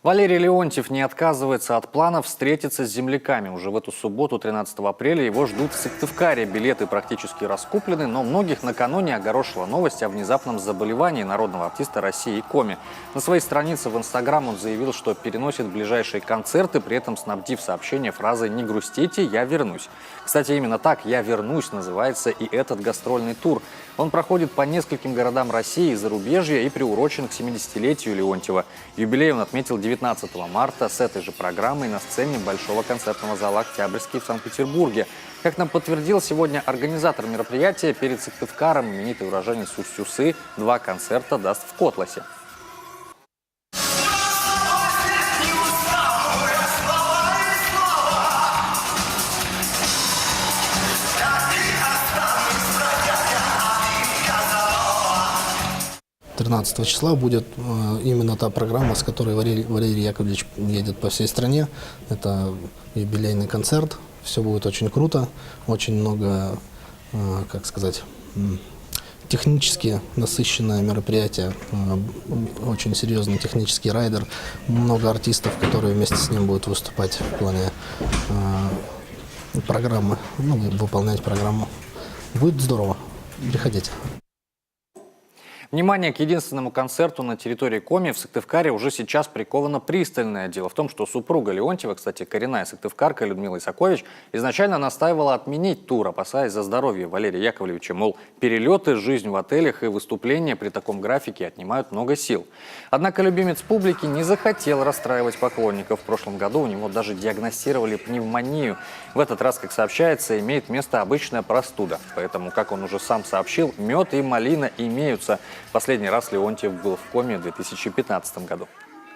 Валерий Леонтьев не отказывается от планов встретиться с земляками. Уже в эту субботу, 13 апреля, его ждут в Сыктывкаре. Билеты практически раскуплены, но многих накануне огорошила новость о внезапном заболевании народного артиста России и коме. На своей странице в Инстаграм он заявил, что переносит ближайшие концерты, при этом снабдив сообщение фразой «Не грустите, я вернусь». Кстати, именно так «Я вернусь» называется и этот гастрольный тур. Он проходит по нескольким городам России и зарубежья и приурочен к 70-летию Леонтьева. Юбилей он отметил 19 марта с этой же программой на сцене Большого концертного зала «Октябрьский» в Санкт-Петербурге. Как нам подтвердил сегодня организатор мероприятия, перед Сыктывкаром именитый уроженец Усть-Усы 2 концерта даст в Котласе. 13 числа будет именно та программа, с которой Валерий Яковлевич едет по всей стране. Это юбилейный концерт. Все будет очень круто. Очень много, как сказать, технически насыщенное мероприятие. Очень серьезный технический райдер. Много артистов, которые вместе с ним будут выступать в плане программы, выполнять программу. Будет здорово. Приходите. Внимание к единственному концерту на территории Коми в Сыктывкаре уже сейчас приковано пристальное. Дело в том, что супруга Леонтьева, кстати, коренная сыктывкарка Людмила Исакович, изначально настаивала отменить тур, опасаясь за здоровье Валерия Яковлевича. Мол, перелеты, жизнь в отелях и выступления при таком графике отнимают много сил. Однако любимец публики не захотел расстраивать поклонников. В прошлом году у него даже диагностировали пневмонию. В этот раз, как сообщается, имеет место обычная простуда. Поэтому, как он уже сам сообщил, мед и малина имеются. Последний раз Леонтьев был в коме в 2015 году.